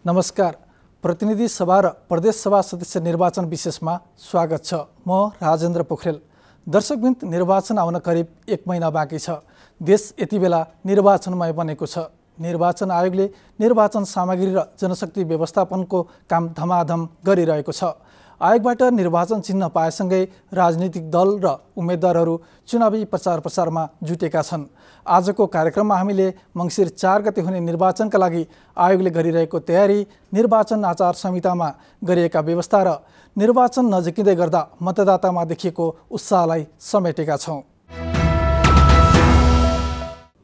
नमस्कार। प्रतिनिधि सभा र प्रदेश सभा सदस्य निर्वाचन विशेषमा स्वागत छ। म राजेन्द्र पोखरेल। दर्शकवृन्द, निर्वाचन आउन करिब 1 महिना बाँकी छ। देश यति बेला निर्वाचनमय बनेको छ। निर्वाचन आयोगले निर्वाचन सामग्री र जनशक्ति व्यवस्थापनको काम धमाधम गरिरहेको छ। आयोगबाट निर्वाचन चिन्ह पाएसँगै राजनीतिक दल र उम्मेद्वारहरू चुनावी प्रचार प्रसारमा जुटेका छन्। आजको कार्यक्रममा हामीले मङ्सिर 4 गते हुने निर्वाचनका लागि आयोगले गरिरहेको तयारी, निर्वाचन आचार संहितामा गरिएका व्यवस्था र निर्वाचन नजिकिँदै गर्दा मतदातामा देखिएको उत्साहलाई समेटेका छौँ।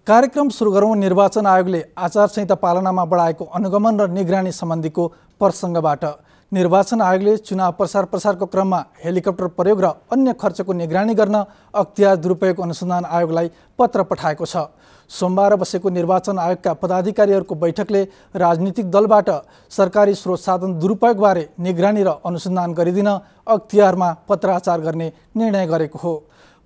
कार्यक्रम सुरु गरौँ निर्वाचन आयोगले आचार संहिता पालनामा बढाएको अनुगमन र निगरानी सम्बन्धीको प्रसङ्गबाट। निर्वाचन आयोगले चुनाव प्रसारको क्रममा हेलिकप्टर प्रयोग र अन्य खर्चको निगरानी गर्न अख्तियार दुरुपयोग अनुसन्धान आयोगलाई पत्र पठाएको छ। सोमबार बसेको निर्वाचन आयोगका पदाधिकारीहरूको बैठकले राजनीतिक दलबाट सरकारी स्रोत साधन दुरुपयोगबारे निगरानी र अनुसन्धान गरिदिन अख्तियारमा पत्राचार गर्ने निर्णय गरेको हो।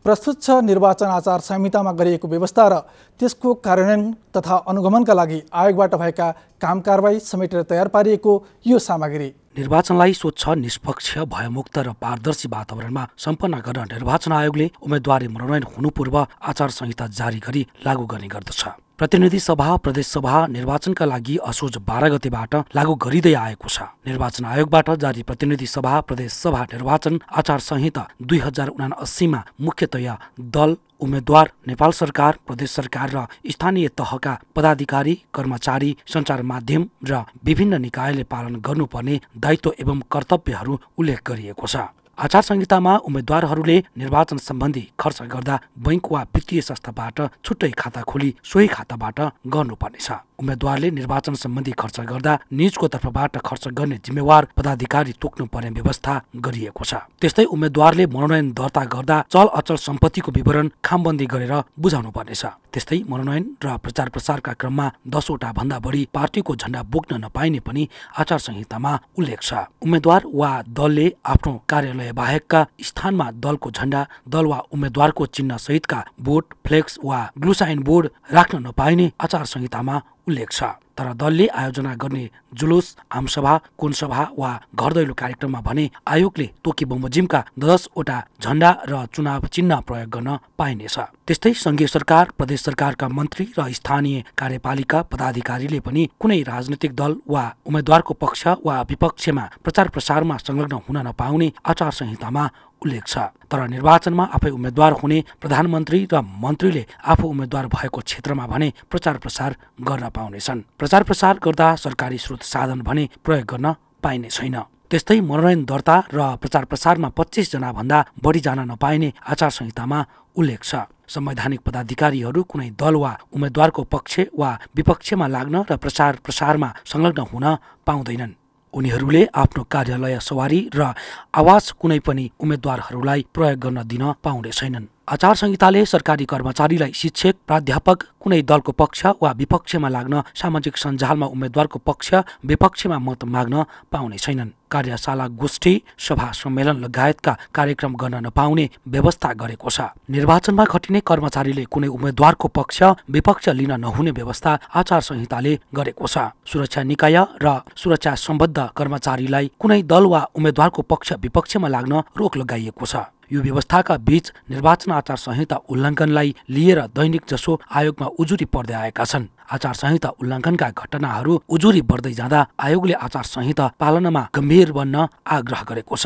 प्रस्तुत छ निर्वाचन आचार संहितामा गरिएको व्यवस्था र त्यसको कार्यान्वयन तथा अनुगमनका लागि आयोगबाट भएका काम कारबाही समेटेर तयार पारिएको यो सामग्री। निर्वाचनलाई स्वच्छ, निष्पक्ष, भयमुक्त र पारदर्शी वातावरणमा सम्पन्न गर्न निर्वाचन आयोगले उम्मेदवारी मनोनयन हुनु पूर्व आचार संहिता जारी गरी लागू गर्ने गर्दछ। प्रतिनिधि सभा, प्रदेश सभा निर्वाचनका लागि असोज 12 गतेबाट लागू गरिँदै आएको छ। निर्वाचन आयोगबाट जारी प्रतिनिधि सभा, प्रदेश सभा निर्वाचन आचार संहिता 2079 मा मुख्यतया दल, उम्मेद्वार, नेपाल सरकार, प्रदेश सरकार र स्थानीय तहका पदाधिकारी, कर्मचारी, सञ्चार माध्यम र विभिन्न निकायले पालन गर्नुपर्ने दायित्व एवं कर्तव्यहरू उल्लेख गरिएको छ। आचार संहितामा उम्मेद्वारहरूले निर्वाचन सम्बन्धी खर्च गर्दा बैंक वा वित्तीय संस्थाबाट छुट्टै खाता खोली सोही खाताबाट गर्नुपर्नेछ। उम्मेद्वारले निर्वाचन सम्बन्धी खर्च गर्दा निजको तर्फबाट खर्च गर्ने जिम्मेवार पदाधिकारी तोक्नुपर्ने व्यवस्था गरिएको छ। त्यस्तै उम्मेद्वारले मनोनयन दर्ता गर्दा चल अचल सम्पत्तिको विवरण खामबन्दी गरेर बुझाउनु पर्नेछ। त्यस्तै मनोनयन र प्रचार प्रसारका क्रममा 10 वटा भन्दा बढी पार्टीको झण्डा बोक्न नपाइने पनि आचार संहितामा उल्लेख छ। उम्मेद्वार वा दलले आफ्नो कार्यालय बाहेकका स्थानमा दलको झण्डा, दल वा उम्मेद्वारको चिन्ह सहितका बोर्ड, फ्लेक्स वा ग्लुसाइन बोर्ड राख्न नपाइने आचार संहितामा उल्लेख छ। तर दलले आयोजना गर्ने जुलुस, आमसभा, कोनसभा वा घर दैलो कार्यक्रममा भने आयोगले तोकी बमोजिमका 10 वटा झण्डा र चुनाव चिन्ह प्रयोग गर्न पाइनेछ। त्यस्तै संघीय सरकार, प्रदेश सरकारका मन्त्री र स्थानीय कार्यपालिका पदाधिकारीले पनि कुनै राजनीतिक दल वा उम्मेद्वारको पक्ष वा विपक्षमा प्रचार प्रसारमा संलग्न हुन नपाउने आचार संहितामा उल्लेख छ। तर निर्वाचनमा आफै उम्मेद्वार हुने प्रधानमन्त्री र मन्त्रीले आफू उम्मेद्वार भएको क्षेत्रमा भने प्रचार प्रसार गर्न पाउनेछन्। प्रचार प्रसार गर्दा सरकारी स्रोत साधन भने प्रयोग गर्न पाइने छैन। त्यस्तै मनोनयन दर्ता र प्रचार प्रसारमा 25 जना भन्दा बढी जान नपाइने आचार संहितामा उल्लेख छ। संवैधानिक पदाधिकारीहरू कुनै दल वा उम्मेद्वारको पक्ष वा विपक्षमा लाग्न र प्रचार प्रसारमा संलग्न हुन पाउँदैनन्। उनीहरूले आफ्नो कार्यालय, सवारी र आवास कुनै पनि उम्मेद्वारहरूलाई प्रयोग गर्न दिन पाउने छैनन्। आचार संहिताले सरकारी कर्मचारीलाई शिक्षक, प्राध्यापक, कुनै दलको पक्ष वा विपक्षमा लाग्न, सामाजिक सञ्जालमा उम्मेद्वारको पक्ष विपक्षमा मत माग्न पाउने छैनन्। कार्यशाला, गोष्ठी, सभा सम्मेलन लगायतका कार्यक्रम गर्न नपाउने व्यवस्था गरेको छ। निर्वाचनमा खटिने कर्मचारीले कुनै उम्मेद्वारको पक्ष विपक्ष लिन नहुने व्यवस्था आचार संहिताले गरेको छ। सुरक्षा निकाय र सुरक्षा सम्बद्ध कर्मचारीलाई कुनै दल वा उम्मेद्वारको पक्ष विपक्षमा लाग्न रोक लगाइएको छ। यो व्यवस्थाका बीच निर्वाचन आचार संहिता उल्लङ्घनलाई लिएर दैनिक जसो आयोगमा उजुरी पर्दै आएका छन्। आचार संहिता उल्लङ्घनका घटनाहरू उजुरी बढ्दै जाँदा आयोगले आचार संहिता पालनामा गम्भीर बन्न आग्रह गरेको छ।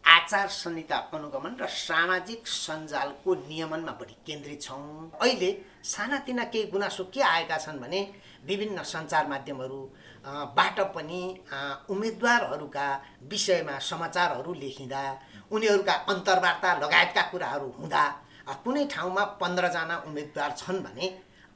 आचार संहिता अनुगमन र सामाजिक सञ्जालको नियमनमा बढी केन्द्रित छौँ। अहिले सानातिना केही गुनासो के आएका छन् भने विभिन्न सञ्चार माध्यमहरूबाट पनि उम्मेद्वारहरूका विषयमा समाचारहरू लेखिँदा, उनीहरूका अन्तर्वार्ता लगायतका कुराहरू हुँदा कुनै ठाउँमा 15 जना उम्मेद्वार छन् भने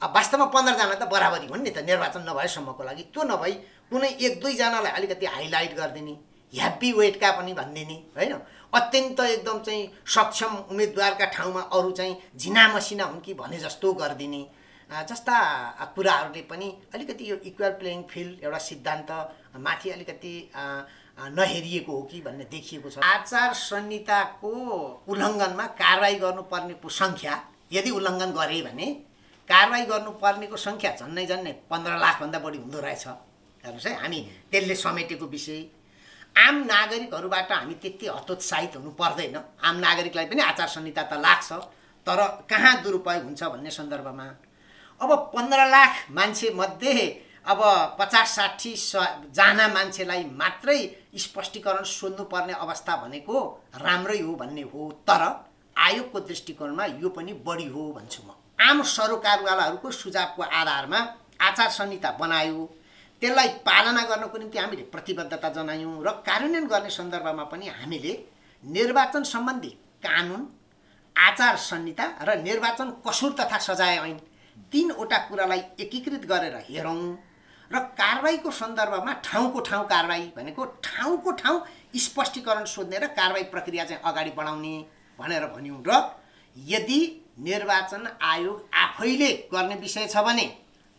वास्तवमा 15 जना त बराबरी हुन् नि त निर्वाचन नभएसम्मको लागि। त्यो नभई कुनै 1-2 जनालाई अलिकति हाइलाइट गरिदिने, ह्याप्पी वेटका पनि भनिदिने, होइन, अत्यन्त एकदम चाहिँ सक्षम उम्मेद्वारका ठाउँमा अरू चाहिँ झिना मसिना हुन् कि भने जस्तो गरिदिने जस्ता कुराहरूले पनि अलिकति यो इक्वल प्लेइङ फिल्ड एउटा सिद्धान्त माथि अलिकति नहेरिएको हो कि भन्ने देखिएको छ। आचार संहिताको उल्लङ्घनमा कारबाही गर्नुपर्नेको सङ्ख्या, यदि उल्लङ्घन गरे भने कारबाही गर्नुपर्नेको सङ्ख्या झन्नै 15 लाख भन्दा बढी हुँदो रहेछ, हेर्नुहोस् है, हामी त्यसले समेटेको विषय। आम नागरिकहरूबाट हामी त्यति हतोत्साहित हुनु पर्दैन। आम नागरिकलाई पनि आचार संहिता त लाग्छ, तर कहाँ दुरुपयोग हुन्छ भन्ने सन्दर्भमा अब 15 लाख मान्छे मध्ये अब 50-60 जना मान्छेलाई मात्रै स्पष्टीकरण सोध्नुपर्ने अवस्था भनेको राम्रै हो भन्ने हो, तर आयोगको दृष्टिकोणमा यो पनि बढी हो भन्छु म। आम सरोकारवालाहरूको सुझावको आधारमा आचार संहिता बनायो, त्यसलाई पालना गर्नको निम्ति हामीले प्रतिबद्धता जनायौँ र कार्यान्वयन गर्ने सन्दर्भमा पनि हामीले निर्वाचन सम्बन्धी कानुन, आचार संहिता र निर्वाचन कसुर तथा सजाय ऐन 3वटा कुरालाई एकीकृत गरेर हेरौँ र कारबाहीको सन्दर्भमा ठाउँको ठाउँ कारबाही भनेको ठाउँको ठाउँ स्पष्टीकरण सोध्ने र कारबाही प्रक्रिया चाहिँ अगाडि बढाउने भनेर भन्यौँ। र यदि निर्वाचन आयोग आफैले गर्ने विषय छ भने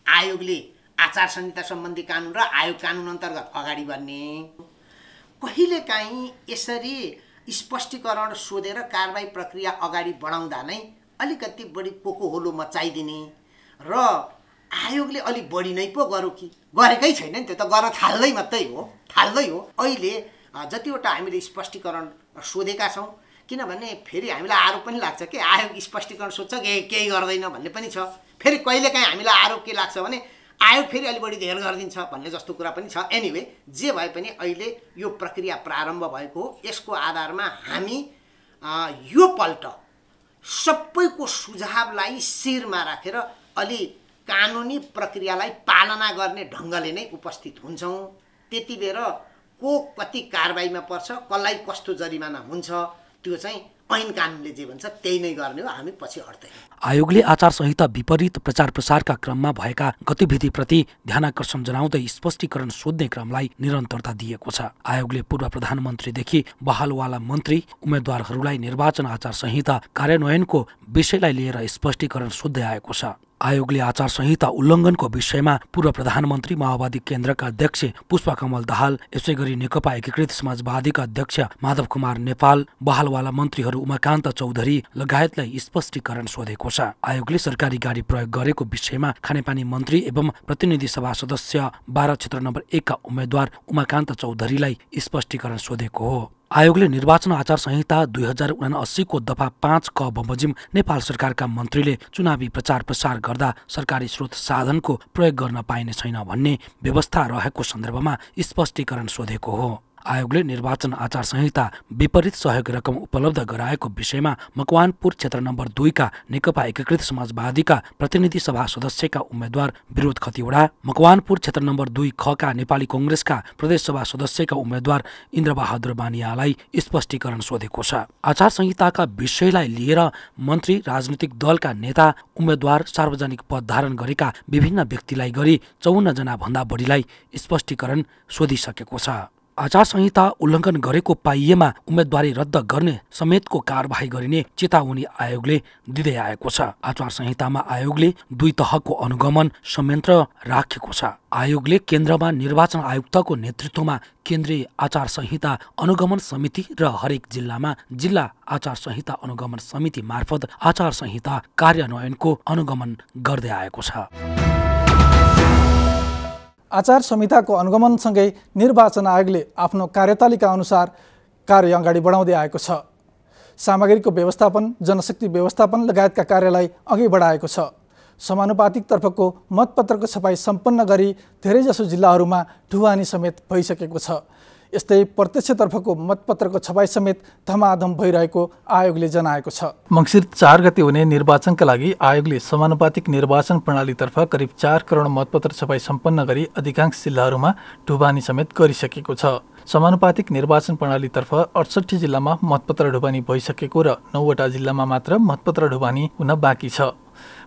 आयोगले आचार संहिता सम्बन्धी कानुन र आयोग कानुन अन्तर्गत अगाडि बढ्ने। कहिलेकाहीँ यसरी स्पष्टीकरण सोधेर कारबाही प्रक्रिया अगाडि बढाउँदा नै अलिकति बढी कोकोहोलो मचाइदिने र आयोगले अलिक बढी नै पो गरौँ कि गरेकै छैन नि, त्यो त गर्न थाल्दै मात्रै हो। अहिले जतिवटा हामीले स्पष्टीकरण सोधेका छौँ, किनभने फेरि हामीलाई आरोप पनि लाग्छ कि आयोग स्पष्टीकरण सोध्छ केही गर्दैन भन्ने पनि छ। फेरि कहिलेकाहीँ हामीलाई आरोप के लाग्छ भने आयोग फेरि अलि बढी धेर गरिदिन्छ भन्ने जस्तो कुरा पनि छ। एनिवे जे भए पनि अहिले यो प्रक्रिया प्रारम्भ भएको हो। यसको आधारमा हामी यो पल्ट सबैको सुझावलाई शिरमा राखेर अलि कानुनी प्रक्रियालाई पालना गर्ने ढङ्गले नै उपस्थित हुन्छौँ। त्यति बेर को कति कारबाहीमा पर्छ, कसलाई कस्तो जरिमाना हुन्छ, त्यो चाहिँ ऐन कानुनले जे भन्छ त्यही नै गर्ने हो, हामी पछि हट्दैनौँ। आयोगले आचार संहिता विपरीत प्रचार प्रसारका क्रममा भएका गतिविधिप्रति ध्यानाकर्षण जनाउँदै स्पष्टीकरण सोध्ने क्रमलाई निरन्तरता दिएको छ। आयोगले पूर्व प्रधानमन्त्रीदेखि बहालवाला मन्त्री उम्मेद्वारहरूलाई निर्वाचन आचार संहिता कार्यान्वयनको विषयलाई लिएर स्पष्टीकरण सोध्दै आएको छ। आयोगले आचार संहिता उल्लङ्घनको विषयमा पूर्व प्रधानमन्त्री माओवादी केन्द्रका अध्यक्ष पुष्पकमल दाहाल, यसैगरी नेकपा एकीकृत समाजवादीका अध्यक्ष माधव कुमार नेपाल, बहालवाला मन्त्रीहरू उमाकान्त चौधरी लगायतलाई स्पष्टीकरण सोधेको छ। आयोगले सरकारी गाडी प्रयोग गरेको विषयमा खानेपानी मन्त्री एवं प्रतिनिधि सभा सदस्य 12 क्षेत्र नम्बर 1 का उम्मेद्वार उमाकान्त चौधरीलाई स्पष्टीकरण सोधेको हो। आयोगले निर्वाचन आचार संहिता 2079 को दफा 5 क बमोजिम नेपाल सरकारका मन्त्रीले चुनावी प्रचार प्रसार गर्दा सरकारी स्रोत साधनको प्रयोग गर्न पाइने छैन भन्ने व्यवस्था रहेको सन्दर्भमा स्पष्टीकरण सोधेको हो। आयोगले निर्वाचन आचार संहिता विपरीत सहयोग रकम उपलब्ध गराएको विषयमा मकवानपुर क्षेत्र नम्बर 2 का नेकपा एकीकृत समाजवादीका प्रतिनिधि सभा सदस्यका उम्मेद्वार विरोध खतिवडा, मकवानपुर क्षेत्र नम्बर 2 ख का नेपाली कांग्रेसका प्रदेश सभा सदस्यका उम्मेद्वार इन्द्रबहादुर बानियालाई स्पष्टीकरण सोधेको छ। आचार संहिताका विषयलाई लिएर मन्त्री, राजनीतिक दलका नेता, उम्मेद्वार, सार्वजनिक पद धारण गरेका विभिन्न व्यक्तिलाई गरी 54 जना भन्दा बढीलाई स्पष्टीकरण सोधिसकेको छ। आचार संहिता उल्लङ्घन गरेको पाइएमा उम्मेदवारी रद्द गर्ने समेतको कारबाही गरिने चेतावनी आयोगले दिँदै आएको छ। आचार संहितामा आयोगले 2 तहको अनुगमन संयन्त्र राखेको छ। आयोगले केन्द्रमा निर्वाचन आयुक्तको नेतृत्वमा केन्द्रीय आचार संहिता अनुगमन समिति र हरेक जिल्लामा जिल्ला आचार संहिता अनुगमन समिति मार्फत आचार संहिता कार्यान्वयनको अनुगमन गर्दै आएको छ। आचार संहिताको अनुगमनसँगै निर्वाचन आयोगले आफ्नो कार्यतालिका अनुसार कार्य अगाडि बढाउँदै आएको छ। सामग्रीको व्यवस्थापन, जनशक्ति व्यवस्थापन लगायतका कार्यलाई अघि बढाएको छ। समानुपातिक तर्फको मतपत्रको छपाई सम्पन्न गरी धेरैजसो जिल्लाहरूमा ढुवानी समेत भइसकेको छ। यस्तै प्रत्यक्षतर्फको मतपत्रको छपाई समेत धमाधम भइरहेको आयोगले जनाएको छ। मङ्सिर 4 गते हुने निर्वाचनका लागि आयोगले समानुपातिक निर्वाचन प्रणालीतर्फ करिब 4 करोड मतपत्र छपाई सम्पन्न गरी अधिकांश जिल्लाहरूमा ढुवानी समेत गरिसकेको छ। समानुपातिक निर्वाचन प्रणालीतर्फ 68 जिल्लामा मतपत्र ढुवानी भइसकेको र 9वटा जिल्लामा मात्र मतपत्र ढुवानी हुन बाँकी छ।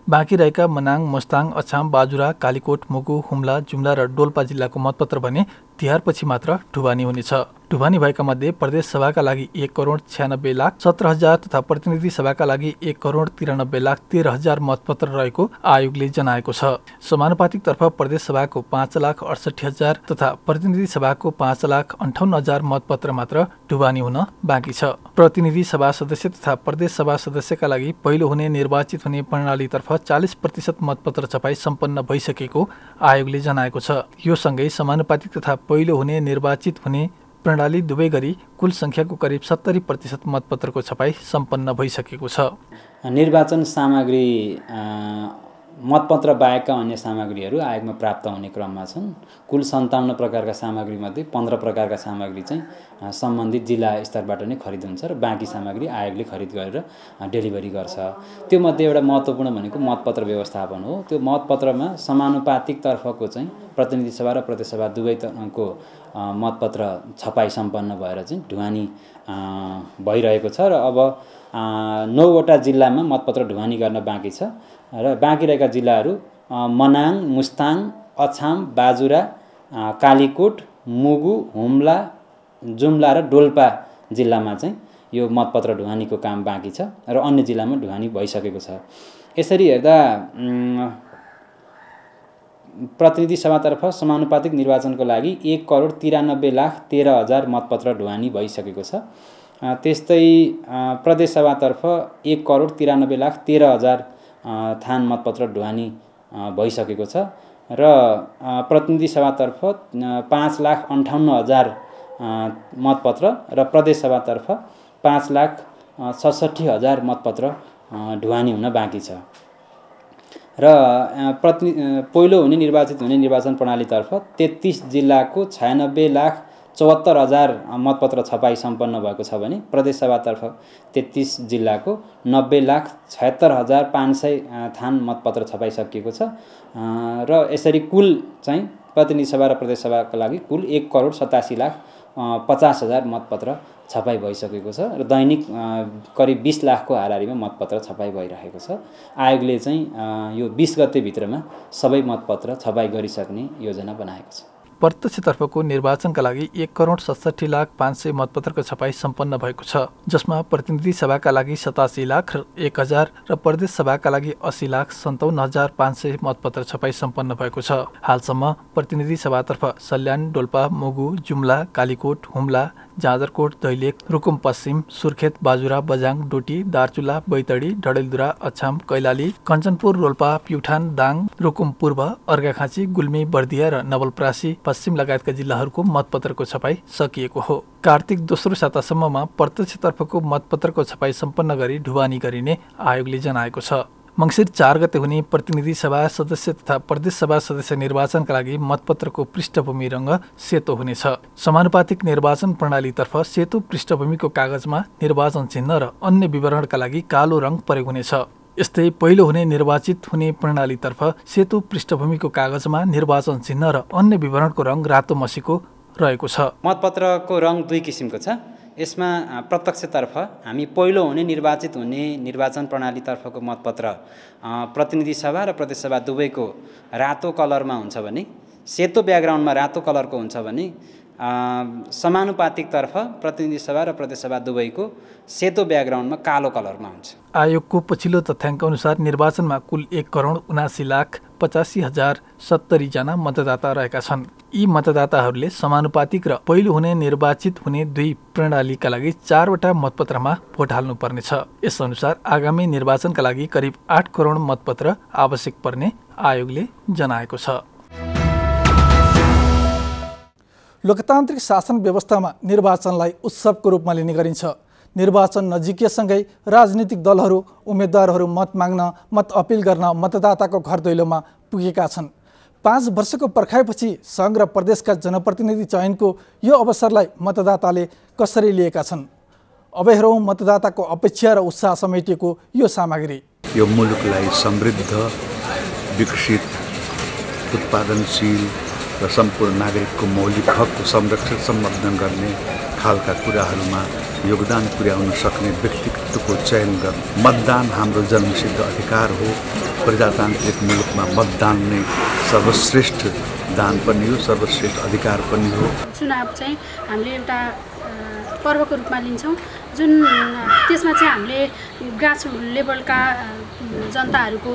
बाँकी रहेका मनाङ, मस्ताङ, अछाम, बाजुरा, कालीकोट, मुगु, हुम्ला, जुम्ला र डोल्पा जिल्लाको मतपत्र भने तिहारपछि मात्र ढुवानी हुनेछ। ढुवानी भएका मध्ये प्रदेश सभाका लागि 1,96,17,00,000 तथा प्रतिनिधि सभाका लागि 1,93,13,00,000 मतपत्र रहेको आयोगले जनाएको छ। समानुपातिक तर्फ प्रदेश सभाको 5,68,000 तथा प्रतिनिधि सभाको 5,58,000 मतपत्र मात्र ढुवानी हुन बाँकी छ। प्रतिनिधि सभा सदस्य तथा प्रदेश सभा सदस्यका लागि पहिलो हुने निर्वाचित हुने प्रणालीतर्फ 40% मतपत्र छपाई सम्पन्न भइसकेको आयोगले जनाएको छ। यो सँगै समानुपातिक तथा पहिलो हुने निर्वाचित हुने प्रणाली दुवै गरी कुल सङ्ख्याको करिब 70% मतपत्रको छपाई सम्पन्न भइसकेको छ। निर्वाचन सामग्री मतपत्र बाहेकका अन्य सामग्रीहरू आयोगमा प्राप्त हुने क्रममा छन्। कुल 57 प्रकारका सामग्रीमध्ये 15 प्रकारका सामग्री चाहिँ सम्बन्धित जिल्ला स्तरबाट नै खरिद हुन्छ र बाँकी सामग्री आयोगले खरिद गरेर डेलिभरी गर्छ। त्यो मध्ये एउटा महत्त्वपूर्ण भनेको मतपत्र व्यवस्थापन हो। त्यो मतपत्रमा समानुपातिक तर्फको चाहिँ प्रतिनिधि सभा र प्रदेश सभा दुवैको मतपत्र छपाई सम्पन्न भएर चाहिँ ढुवानी भइरहेको छ र अब 9वटा जिल्लामा मतपत्र ढुवानी गर्न बाँकी छ र बाँकी रहेका जिल्लाहरू मनाङ, मुस्ताङ, अछाम, बाजुरा, कालीकोट, मुगु, हुम्ला, जुम्ला र डोल्पा जिल्लामा चाहिँ यो मतपत्र ढुवानीको काम बाँकी छ र अन्य जिल्लामा ढुवानी भइसकेको छ। यसरी हेर्दा प्रतिनिधि सभातर्फ समानुपातिक निर्वाचनको लागि 1,93,13,00,000 मतपत्र ढुवानी भइसकेको छ। त्यस्तै प्रदेश सभातर्फ 1,93,13,00,000 थान मतपत्र ढुवानी भइसकेको छ र प्रतिनिधि सभातर्फ 5,58,000 मतपत्र र प्रदेश सभातर्फ 5,66,000 मतपत्र ढुवानी हुन बाँकी छ र पहिलो हुने निर्वाचित हुने निर्वाचन प्रणालीतर्फ 33 जिल्लाको 96,74,000 मतपत्र छपाई सम्पन्न भएको छ भने प्रदेश सभातर्फ 33 जिल्लाको 90,76,500 थान मतपत्र छपाई सकिएको छ र यसरी कुल चाहिँ प्रतिनिधि सभा र प्रदेश सभाका लागि कुल 1,87,50,000 मतपत्र छपाई भइसकेको छ र दैनिक करिब 20 लाखको हाराहारीमा मतपत्र छपाई भइरहेको छ। आयोगले चाहिँ यो 20 गतेभित्रमा सबै मतपत्र छपाई गरिसक्ने योजना बनाएको छ। प्रत्यक्षतर्फको निर्वाचनका लागि 1,67,500,000 मतपत्रको छपाई सम्पन्न भएको छ, जसमा प्रतिनिधि सभाका लागि 87,01,000 र प्रदेश सभाका लागि 80,57,500 मतपत्र छपाई सम्पन्न भएको छ। हालसम्म प्रतिनिधि सभातर्फ सल्यान, डोल्पा, मुगु, जुम्ला, कालीकोट, हुम्ला, जाजरकोट, दैलेख, रुकुम पश्चिम, सुर्खेत, बाजुरा, बजाङ, डोटी, दार्चुला, बैतडी, डडेलधुरा, अछाम, कैलाली, कञ्चनपुर, रोल्पा, प्युठान, दाङ, रुकुम पूर्व, अर्घाखाँची, गुल्मी, बर्दिया र नवलपरासी पश्चिम लगायतका जिल्लाहरूको मतपत्रको छपाई सकिएको हो। कार्तिक दोस्रो सातासम्ममा प्रत्यक्षतर्फको मतपत्रको छपाई सम्पन्न गरी ढुवानी गरिने आयोगले जनाएको छ। मङ्सिर 4 गते हुने प्रतिनिधि सभा सदस्य तथा प्रदेश सभा सदस्य निर्वाचनका लागि मतपत्रको पृष्ठभूमि रङ्ग सेतो हुनेछ। समानुपातिक निर्वाचन प्रणालीतर्फ सेतो पृष्ठभूमिको कागजमा निर्वाचन चिन्ह र अन्य विवरणका लागि कालो रङ प्रयोग हुनेछ। यस्तै पहिलो हुने निर्वाचित हुने प्रणालीतर्फ सेतो पृष्ठभूमिको कागजमा निर्वाचन चिन्ह र अन्य विवरणको रङ रातो मसीको रहेको छ। मतपत्रको रङ 2 किसिमको छ। यसमा प्रत्यक्षतर्फ हामी पहिलो हुने निर्वाचित हुने निर्वाचन प्रणालीतर्फको मतपत्र प्रतिनिधि सभा र प्रदेश सभा दुवैको रातो कलरमा हुन्छ भने, सेतो ब्याकग्राउन्डमा रातो कलरको हुन्छ भने समानुपातिकतर्फ प्रतिनिधि सभा र प्रदेश सभा दुवैको सेतो ब्याकग्राउन्डमा कालो कलरमा हुन्छ। आयोगको पछिल्लो तथ्याङ्क अनुसार निर्वाचनमा कुल 1,79,85,070 जना मतदाता रहेका छन्। यी मतदाताहरूले समानुपातिक र पहिलो हुने निर्वाचित हुने दुई प्रणालीका लागि 4वटा मतपत्रमा भोट हाल्नुपर्नेछ। यस अनुसार आगामी निर्वाचनका लागि करिब 8 करोड मतपत्र आवश्यक पर्ने आयोगले जनाएको छ। लोकतान्त्रिक शासन व्यवस्थामा निर्वाचनलाई उत्सवको रूपमा लिने गरिन्छ। निर्वाचन नजिकिएसँगै राजनीतिक दलहरू उम्मेद्वारहरू मत माग्न, मत अपिल गर्न मतदाताको घर दैलोमा पुगेका छन्। 5 वर्षको पर्खाइपछि सङ्घ र प्रदेशका जनप्रतिनिधि चयनको यो अवसरलाई मतदाताले कसरी लिएका छन्? अब हेरौँ मतदाताको अपेक्षा र उत्साह समेटिएको यो सामग्री। यो मुलुकलाई समृद्ध, विकसित, उत्पादनशील र सम्पूर्ण नागरिकको मौलिक हकको संरक्षण सम्वर्धन गर्ने खालका कुराहरूमा योगदान पुर्याउन सक्ने व्यक्तित्वको चयन गर्नु। मतदान हाम्रो जन्मसिद्ध अधिकार हो। प्रजातान्त्रिक मुलुकमा मतदान नै सर्वश्रेष्ठ दान पनि हो, सर्वश्रेष्ठ अधिकार पनि हो। चुनाव चाहिँ हामीले एउटा पर्वको रूपमा लिन्छौँ, जुन त्यसमा चाहिँ हामीले ग्रास लेभलका जनताहरूको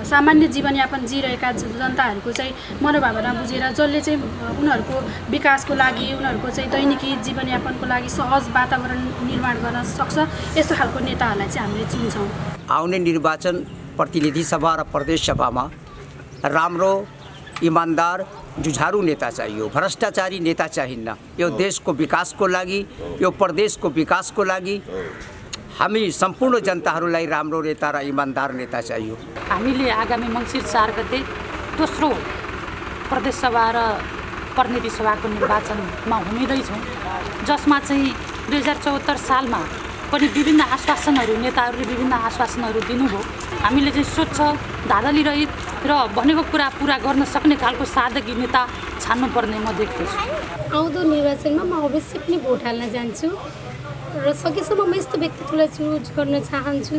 सामान्य जीवनयापन जिरहेका जनताहरूको चाहिँ मनोभावना बुझेर जसले चाहिँ उनीहरूको विकासको लागि, उनीहरूको चाहिँ दैनिकी जीवनयापनको लागि सहज वातावरण निर्माण गर्न सक्छ, यस्तो खालको नेताहरूलाई चाहिँ हामीले चुन्छौँ। आउने निर्वाचन प्रतिनिधि सभा र प्रदेश सभामा राम्रो, इमान्दार, जुझारू नेता चाहियो, भ्रष्टाचारी नेता चाहिन्न। यो देशको विकासको लागि, यो प्रदेशको विकासको लागि हामी सम्पूर्ण जनताहरूलाई राम्रो नेता र इमान्दार नेता चाहियो। हामीले आगामी मङ्सिर 4 गते दोस्रो प्रदेश सभा र प्रतिनिधि सभाको निर्वाचनमा हुँदैछौँ, जसमा चाहिँ 2074 सालमा पनि विभिन्न आश्वासनहरू नेताहरूले विभिन्न आश्वासनहरू दिनुभयो। हामीले चाहिँ स्वच्छ, धाँधली रहित र भनेको कुरा पुरा गर्न सक्ने खालको सादगी नेता छान्नुपर्ने म देख्दछु। आउँदो निर्वाचनमा म अवश्य पनि भोट हाल्न जान्छु र सकेसम्म म यस्तो व्यक्तित्वलाई चुज गर्न चाहन्छु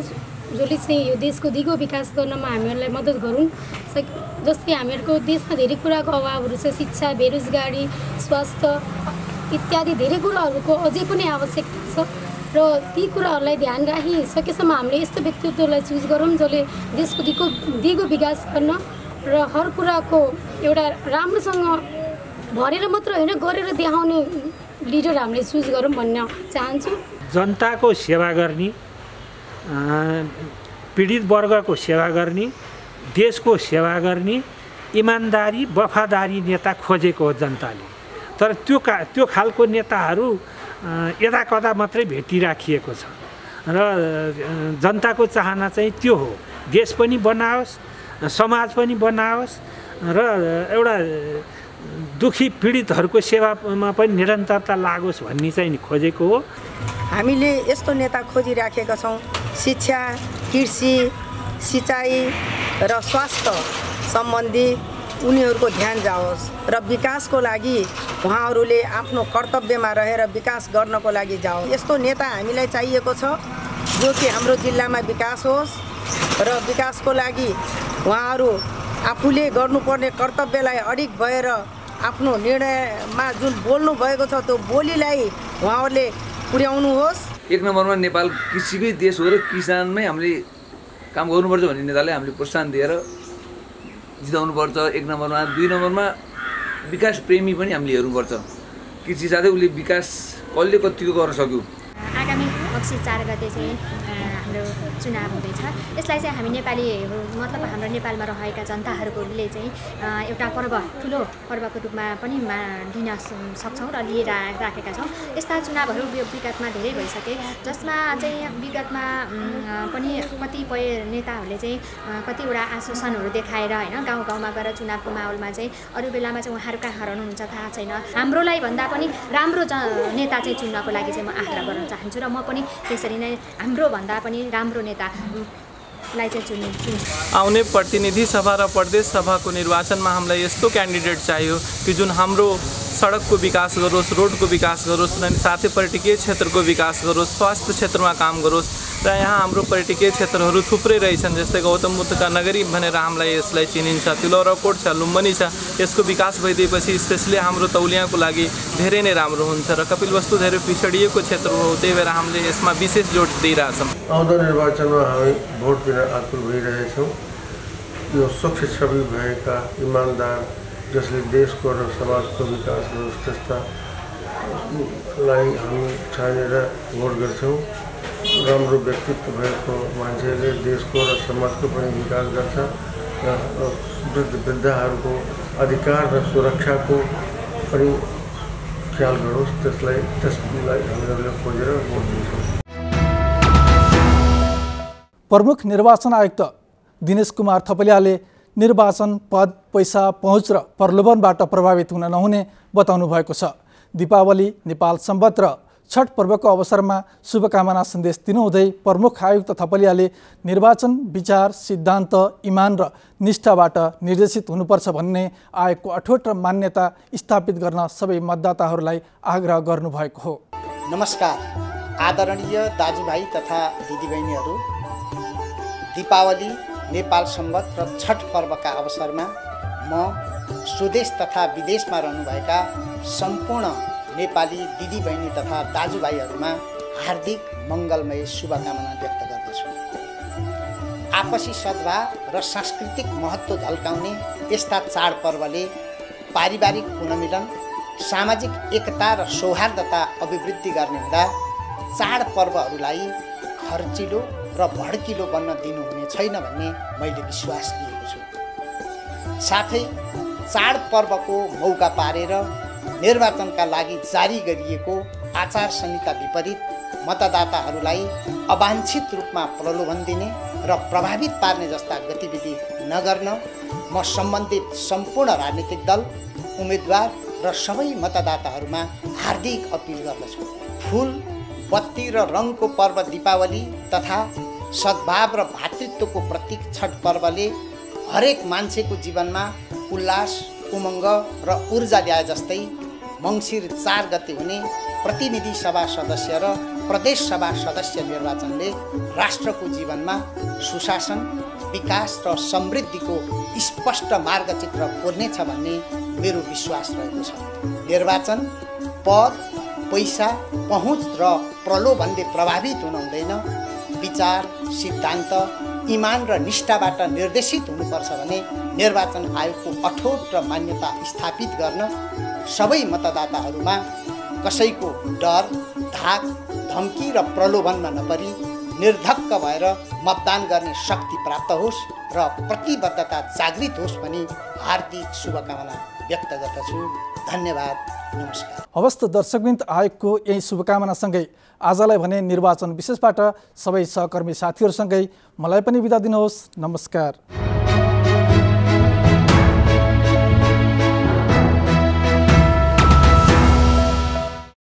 जसले चाहिँ यो देशको दिगो विकास गर्नमा हामीहरूलाई मद्दत गरून्। जस्तै हामीहरूको देशमा धेरै कुराको अभावहरू छ, शिक्षा, बेरोजगारी, स्वास्थ्य इत्यादि धेरै कुराहरूको अझै पनि आवश्यकता छ र ती कुराहरूलाई ध्यान राखी सकेसम्म हामीले यस्तो व्यक्तित्वलाई चुज गरौँ जसले देशको दिगो विकास गर्न र हर कुराको एउटा राम्रोसँग भरेर मात्र होइन गरेर देखाउने लिडर हामीले चुज गरौँ भन्न चाहन्छु। जनताको सेवा गर्ने, पीडित वर्गको सेवा गर्ने, देशको सेवा गर्ने इमान्दारी, वफादारी नेता खोजेको हो जनताले। तर त्यो खालको नेताहरू यता कता मात्रै भेटिराखिएको छ र जनताको चाहना चाहिँ त्यो हो, देश पनि बनाओस्, समाज पनि बनाओस् र एउटा दुखी पीडितहरूको सेवामा पनि निरन्तरता लागोस् भन्ने चाहिँ खोजेको हो। हामीले यस्तो नेता खोजिराखेका छौँ, शिक्षा, कृषि, सिँचाइ र स्वास्थ्य सम्बन्धी उनीहरूको ध्यान जाओस् र विकासको लागि उहाँहरूले आफ्नो कर्तव्यमा रहेर विकास गर्नको लागि जाओस्। यस्तो नेता हामीलाई चाहिएको छ जो कि हाम्रो जिल्लामा विकास होस् र विकासको लागि उहाँहरू आफूले गर्नुपर्ने कर्तव्यलाई अडिग भएर आफ्नो निर्णयमा जुन बोल्नु भएको छ त्यो बोलीलाई उहाँहरूले पुर्याउनुहोस्। एक नम्बरमा नेपाल कृषिकै देश हो र किसानमै हामीले काम गर्नुपर्छ भन्ने नेतालाई हामीले प्रोत्साहन दिएर जिताउनुपर्छ एक नम्बरमा। 2 नम्बरमा विकास प्रेमी पनि हामीले हेर्नुपर्छ, कृषि साथै उसले विकास कसले कतिको गर्न सक्यो। आगामी मङ्सिर 4 गते चाहिँ हाम्रो चुनाव हुँदैछ। यसलाई चाहिँ हामी नेपालीहरू मतलब हाम्रो नेपालमा रहेका जनताहरूले चाहिँ एउटा पर्व, ठुलो पर्वको रूपमा पनि लिन सक्छौँ र लिएर राखेका छौँ। यस्ता चुनावहरू विगतमा धेरै भइसके, जसमा चाहिँ विगतमा पनि कतिपय नेताहरूले चाहिँ कतिवटा आश्वासनहरू देखाएर होइन गाउँ गाउँमा गएर चुनावको माहौलमा चाहिँ अरू बेलामा चाहिँ उहाँहरू कहाँ हराउनुहुन्छ थाहा छैन। हाम्रोलाई भन्दा पनि राम्रो नेता चाहिँ चुन्नको लागि चाहिँ म आग्रह गर्न चाहन्छु र म पनि त्यसरी नै हाम्रो भन्दा पनि राम्रो नेतालाई चाहिँ चुन्छु। आउने प्रतिनिधि सभा र प्रदेश सभाको निर्वाचनमा हामीलाई यस्तो क्यान्डिडेट चाहियो कि जुन हाम्रो सडकको विकास गरोस्, रोडको विकास गरोस् र साथै पर्यटकीय क्षेत्रको विकास गरोस्, स्वास्थ्य क्षेत्रमा काम गरोस्। र यहाँ हाम्रो पर्यटकीय क्षेत्रहरू थुप्रै रहेछन्, जस्तै गौतम बुद्धका नगरी भनेर हामीलाई यसलाई चिनिन्छ, तिलौराकोट छ, लुम्बिनी छ। यसको विकास भइदिएपछि स्पेसली हाम्रो तौलियाको लागि धेरै नै राम्रो हुन्छ र कपिलवस्तु धेरै पिछडिएको क्षेत्र हो, त्यही भएर हामीले यसमा विशेष जोड दिइरहेछौँ। आउँदो निर्वाचनमा हामी भोट दिन आतुर भइरहेछौँ। यो स्वच्छ छवि भएका इमान्दार, जसले देशको र समाजको विकास गरोस् त्यस्तालाई हामी छानेर भोट गर्छौँ। राम्रो व्यक्तित्व भएको मान्छेले देशको र समाजको पनि विकास गर्छ र वृद्धहरूको अधिकार र सुरक्षाको पनि ख्याल गरोस्, त्यसलाई हामीहरूले खोजेर भोट दिन्छौँ। प्रमुख निर्वाचन आयुक्त दिनेश कुमार थपलियाले निर्वाचन पद, पैसा, पहुँच र प्रलोभनबाट प्रभावित हुन नहुने बताउनु भएको छ। दीपावली, नेपाल सम्वत र छठ पर्वको अवसरमा शुभकामना सन्देश दिनुहुँदै प्रमुख आयुक्त थपलियाले निर्वाचन विचार, सिद्धान्त, इमान र निष्ठाबाट निर्देशित हुनुपर्छ भन्ने आयोगको अठोट र मान्यता स्थापित गर्न सबै मतदाताहरूलाई आग्रह गर्नुभएको हो। नमस्कार आदरणीय दाजुभाइ तथा दिदीबहिनीहरू, दीपावली, नेपाल सम्वत र छठ पर्वका अवसरमा म स्वदेश तथा विदेशमा रहनुभएका सम्पूर्ण नेपाली दिदीबहिनी तथा दाजुभाइहरूमा हार्दिक मङ्गलमय शुभकामना व्यक्त गर्दछु। आपसी सद्भाव र सांस्कृतिक महत्त्व झल्काउने यस्ता चाडपर्वले पारिवारिक पुनर्मिलन, सामाजिक एकता र सौहार्दता अभिवृद्धि गर्ने हुँदा चाडपर्वहरूलाई खर्चिलो र भड्किलो बन्न दिनुहुने छैन भन्ने मैले विश्वास लिएको छु। साथै चाडपर्वको मौका पारेर निर्वाचनका लागि जारी गरिएको आचार संहिता विपरीत मतदाताहरूलाई अवाञ्छित रूपमा प्रलोभन दिने र प्रभावित पार्ने जस्ता गतिविधि नगर्न म सम्बन्धित सम्पूर्ण राजनीतिक दल, उम्मेदवार र सबै मतदाताहरूमा हार्दिक अपिल गर्दछु। फुल, बत्ती र रङको पर्व दीपावली तथा सद्भाव र भातृत्वको प्रतीक छठ पर्वले हरेक मान्छेको जीवनमा उल्लास, उमङ्ग र ऊर्जा ल्याए जस्तै मङ्सिर 4 गते हुने प्रतिनिधि सभा सदस्य र प्रदेश सभा सदस्य निर्वाचनले राष्ट्रको जीवनमा सुशासन, विकास र समृद्धिको स्पष्ट मार्गचित्र कोर्नेछ भन्ने मेरो विश्वास रहेको छ। निर्वाचन पद, पैसा, पहुँच र प्रलोभनले प्रभावित हुन हुँदैन। विचार, सिद्धान्त, इमान र निष्ठाबाट निर्देशित हुनुपर्छ भने निर्वाचन आयोगको अठोट र मान्यता स्थापित गर्न सबै मतदाताहरूमा कसैको डर, धाक, धम्की र प्रलोभनमा नपरी निर्धक्क भएर मतदान गर्ने शक्ति प्राप्त होस् र प्रतिबद्धता जागृत होस् भनी हार्दिक शुभकामना व्यक्त गर्दछु। धन्यवाद, नमस्कार। हवस् त दर्शकवृन्द, आयोगको यही शुभकामनासँगै आजलाई भने निर्वाचन विशेषबाट सबै सहकर्मी साथीहरूसँगै मलाई पनि बिदा दिनुहोस्। नमस्कार।